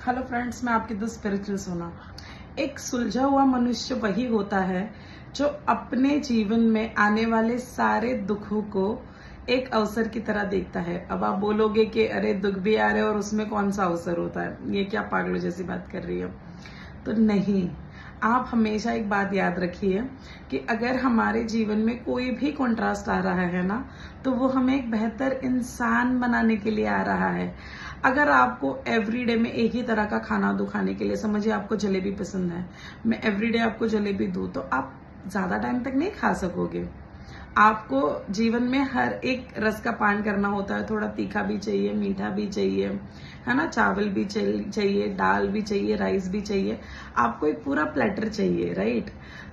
Hello friends, मैं आपकी the spiritual सोना। एक सुलझा हुआ मनुष्य वही होता है जो अपने जीवन में आने वाले सारे दुखों को एक अवसर की तरह देखता है। अब आप बोलोगे कि अरे दुख भी आ रहे और उसमें कौन सा अवसर होता है, ये क्या पागलों जैसी बात कर रही हो। तो नहीं, आप हमेशा एक बात याद रखिए कि अगर हमारे जीवन में कोई भी कॉन्ट्रास्ट आ रहा है ना, तो वो हमें एक बेहतर इंसान बनाने के लिए आ रहा है। अगर आपको एवरीडे में एक ही तरह का खाना दूं खाने के लिए, समझिए आपको जलेबी पसंद है, मैं एवरीडे आपको जलेबी दूं तो आप ज्यादा टाइम तक नहीं खा सकोगे। आपको जीवन में हर एक रस का पान करना होता है, थोड़ा तीखा भी चाहिए, मीठा भी चाहिए, है ना, चावल भी चाहिए, दाल भी चाहिए, राइस भी चाहिए, आपको एक पूरा प्लेटर चाहिए, राइट।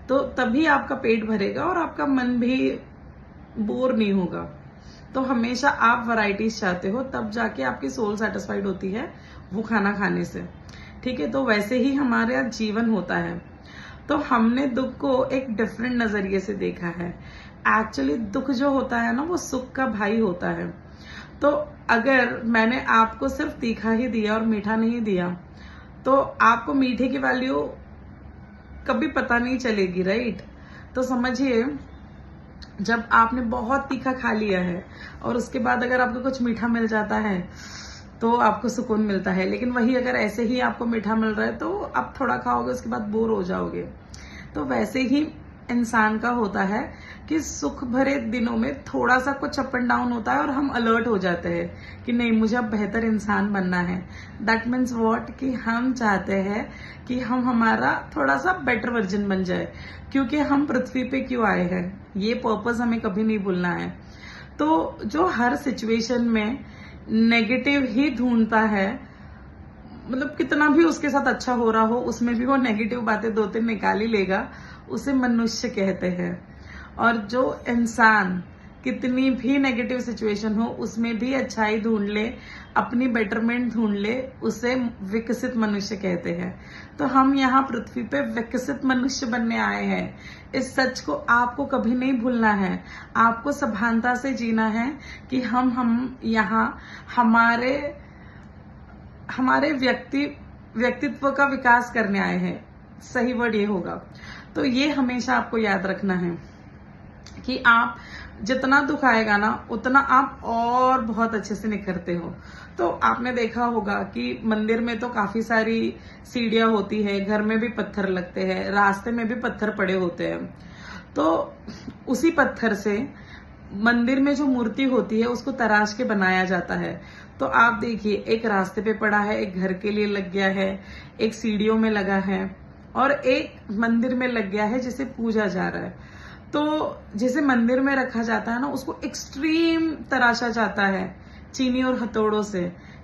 तो तभी आपका पेट भरेगा और आपका मन भी बोर नहीं होगा। तो हमेशा आप वैरायटीज चाहते हो, तब जाके आपकी सोल सेटिस्फाइड होती है वो खाना खाने से। ठीक है, तो वैसे ही हमारा जीवन होता है। तो हमने दुख को एक डिफरेंट नजरिए से देखा है। एक्चुअली दुख जो होता है ना, वो सुख का भाई होता है। तो अगर मैंने आपको सिर्फ तीखा ही दिया और मीठा नहीं दिया, तो आपको मीठे की वैल्यू कभी पता नहीं चलेगी, राइट। तो समझिए, जब आपने बहुत तीखा खा लिया है और उसके बाद अगर आपको कुछ मीठा मिल जाता है तो आपको सुकून मिलता है, लेकिन वही अगर ऐसे ही आपको मीठा मिल रहा है तो आप थोड़ा खाओगे, उसके बाद बोर हो जाओगे। तो वैसे ही इंसान का होता है कि सुख भरे दिनों में थोड़ा सा कुछ अप एंड डाउन होता है और हम अलर्ट हो जाते हैं कि नहीं, मुझे अब बेहतर इंसान बनना है। दैट मीन्स व्हाट, कि हम चाहते हैं कि हम हमारा थोड़ा सा बेटर वर्जन बन जाए, क्योंकि हम पृथ्वी पे क्यों आए हैं, ये पर्पस हमें कभी नहीं भूलना है। तो जो हर सिचुएशन में नेगेटिव ही ढूंढता है, मतलब कितना भी उसके साथ अच्छा हो रहा हो, उसमें भी वो नेगेटिव बातें दो तीन निकाल ही लेगा, उसे मनुष्य कहते हैं। और जो इंसान कितनी भी नेगेटिव सिचुएशन हो उसमें भी अच्छाई ढूंढ ले, अपनी बेटरमेंट ढूंढ ले, उसे विकसित मनुष्य कहते हैं। तो हम यहाँ पृथ्वी पे विकसित मनुष्य बनने आए हैं। इस सच को आपको कभी नहीं भूलना है। आपको सभानता से जीना है कि हम यहाँ हमारे व्यक्तित्व का विकास करने आए हैं। सही वर्ड ये होगा। तो ये हमेशा आपको याद रखना है कि आप जितना दुख आएगा ना, उतना आप और बहुत अच्छे से निखरते हो। तो आपने देखा होगा कि मंदिर में तो काफी सारी सीढ़ियां होती है, घर में भी पत्थर लगते हैं, रास्ते में भी पत्थर पड़े होते हैं। तो उसी पत्थर से मंदिर में जो मूर्ति होती है उसको तराश के बनाया जाता है। तो आप देखिए, एक रास्ते पे पड़ा है, एक घर के लिए लग गया है, एक सीढ़ियों में लगा है और एक मंदिर में लग गया है जिसे पूजा जा रहा है। तो जिसे मंदिर में रखा जाता है ना, उसको एक्सट्रीम तराशा जाता है चीनी और हथौड़ों से,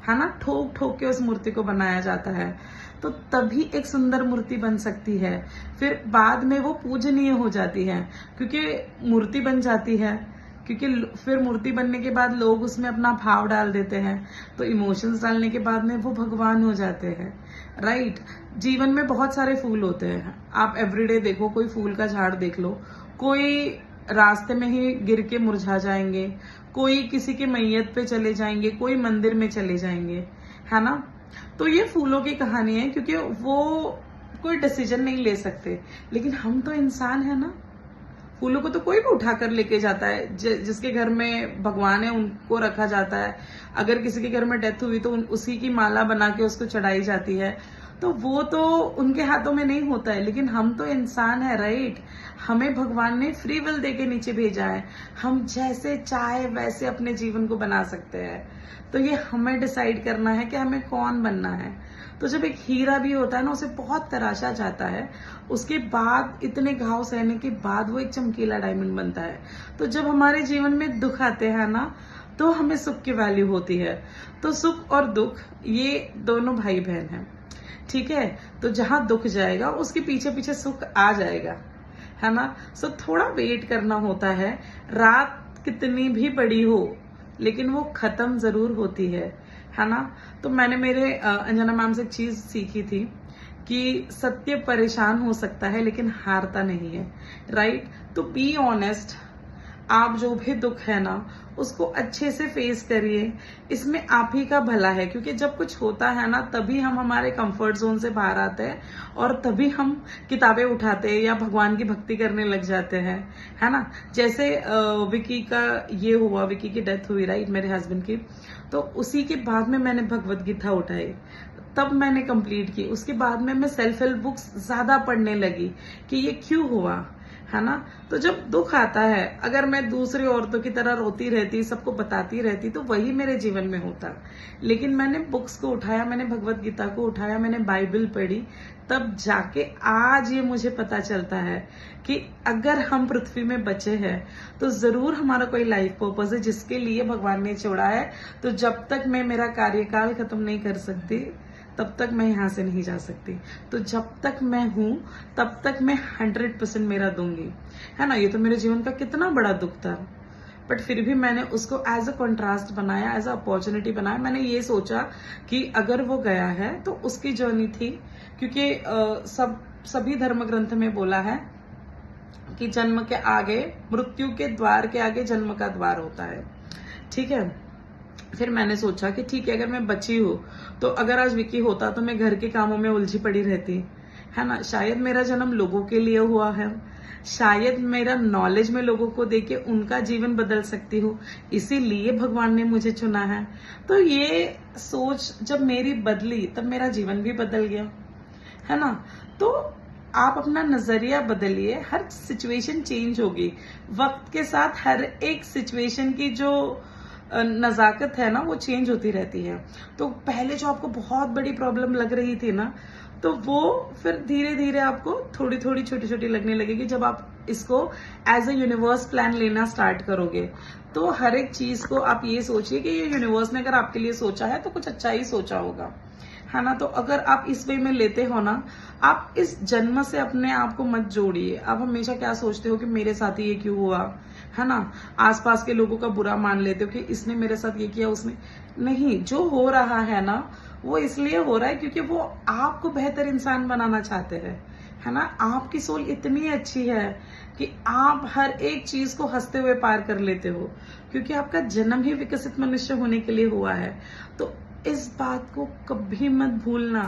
है ना, ठोक ठोक के उस मूर्ति को बनाया जाता है। तो तभी एक सुंदर मूर्ति बन सकती है। फिर बाद में वो पूजनीय हो जाती है, क्योंकि मूर्ति बन जाती है, क्योंकि फिर मूर्ति बनने के बाद लोग उसमें अपना भाव डाल देते हैं, तो इमोशंस डालने के बाद में वो भगवान हो जाते हैं, राइट। जीवन में बहुत सारे फूल होते हैं, आप एवरीडे देखो, कोई फूल का झाड़ देख लो, कोई रास्ते में ही गिर के मुरझा जाएंगे, कोई किसी के मैयत पे चले जाएंगे, कोई मंदिर में चले जाएंगे, है ना। तो ये फूलों की कहानी है, क्योंकि वो कोई डिसीजन नहीं ले सकते। लेकिन हम तो इंसान है ना, फूलों को तो कोई भी उठा कर लेके जाता है। जिसके घर में भगवान है उनको रखा जाता है। अगर किसी के घर में डेथ हुई तो उसी की माला बना के उसको चढ़ाई जाती है। तो वो तो उनके हाथों में नहीं होता है, लेकिन हम तो इंसान है, राइट। हमें भगवान ने फ्री विल दे के नीचे भेजा है, हम जैसे चाहे वैसे अपने जीवन को बना सकते हैं। तो ये हमें डिसाइड करना है कि हमें कौन बनना है। तो जब एक हीरा भी होता है ना, उसे बहुत तराशा जाता है, उसके बाद इतने घाव सहने के बाद वो एक चमकीला डायमंड बनता है। तो जब हमारे जीवन में दुख आते हैं ना, तो हमें सुख की वैल्यू होती है। तो सुख और दुख ये दोनों भाई बहन हैं, ठीक है। तो जहां दुख जाएगा उसके पीछे पीछे सुख आ जाएगा, है ना। सो थोड़ा वेट करना होता है। रात कितनी भी बड़ी हो लेकिन वो खत्म जरूर होती है ना। तो मैंने मेरे अंजना मैम से एक चीज सीखी थी कि सत्य परेशान हो सकता है लेकिन हारता नहीं है, राइट। तो बी ऑनेस्ट, आप जो भी दुख है ना उसको अच्छे से फेस करिए, इसमें आप ही का भला है। क्योंकि जब कुछ होता है ना तभी हम हमारे कंफर्ट जोन से बाहर आते हैं और तभी हम किताबें उठाते हैं या भगवान की भक्ति करने लग जाते हैं, है ना। जैसे विकी का ये हुआ, विकी की डेथ हुई राइट, मेरे हस्बैंड की, तो उसी के बाद में मैंने भगवत गीता उठाई, तब मैंने कंप्लीट की। उसके बाद में मैं सेल्फ हेल्प बुक्स ज्यादा पढ़ने लगी कि ये क्यों हुआ, है ना। तो जब दुख आता है, अगर मैं दूसरी औरतों की तरह रोती रहती, सबको बताती रहती, तो वही मेरे जीवन में होता। लेकिन मैंने बुक्स को उठाया, मैंने भगवत गीता को उठाया, मैंने बाइबल पढ़ी, तब जाके आज ये मुझे पता चलता है कि अगर हम पृथ्वी में बचे हैं तो जरूर हमारा कोई लाइफ पर्पस है जिसके लिए भगवान ने छोड़ा है। तो जब तक मैं मेरा कार्यकाल खत्म नहीं कर सकती तब तक मैं यहाँ से नहीं जा सकती। तो जब तक मैं हूं तब तक मैं 100% मेरा दूंगी, है ना। ये तो मेरे जीवन का कितना बड़ा दुख था, बट फिर भी मैंने उसको एज अ कॉन्ट्रास्ट बनाया, एज अ अपॉर्चुनिटी बनाया। मैंने ये सोचा कि अगर वो गया है तो उसकी जर्नी थी, क्योंकि सभी धर्म ग्रंथ में बोला है कि जन्म के आगे, मृत्यु के द्वार के आगे जन्म का द्वार होता है, ठीक है। फिर मैंने सोचा कि ठीक है, अगर मैं बची हूं तो अगर आज विकी होता तो मैं घर के कामों में उलझी पड़ी रहती, है ना। शायद मेरा जन्म लोगों के लिए हुआ है, शायद मेरा नॉलेज में लोगों को देके उनका जीवन बदल सकती हूँ, इसीलिए भगवान ने मुझे चुना है। तो ये सोच जब मेरी बदली तब मेरा जीवन भी बदल गया, है ना। तो आप अपना नजरिया बदलिए, हर सिचुएशन चेंज होगी वक्त के साथ। हर एक सिचुएशन की जो नजाकत है ना वो चेंज होती रहती है। तो पहले जो आपको बहुत बड़ी प्रॉब्लम लग रही थी ना, तो वो फिर धीरे धीरे आपको थोड़ी थोड़ी छोटी छोटी लगने लगेगी। जब आप इसको एज अ यूनिवर्स प्लान लेना स्टार्ट करोगे तो हर एक चीज को आप ये सोचिए कि ये यूनिवर्स ने अगर आपके लिए सोचा है तो कुछ अच्छा ही सोचा होगा, है ना। तो अगर आप इस वे में लेते हो ना, आप इस जन्म से अपने आप को मत जोड़िए। आप हमेशा क्या सोचते हो कि मेरे साथ ही ये क्यों हुआ, है ना। आसपास के लोगों का बुरा मान लेते हो कि इसने मेरे साथ ये किया, उसने नहीं। जो हो रहा है ना वो इसलिए हो रहा है क्योंकि वो आपको बेहतर इंसान बनाना चाहते हैं, है ना। आपकी सोल इतनी अच्छी है कि आप हर एक चीज को हंसते हुए पार कर लेते हो, क्योंकि आपका जन्म ही विकसित मनुष्य होने के लिए हुआ है। तो इस बात को कभी मत भूलना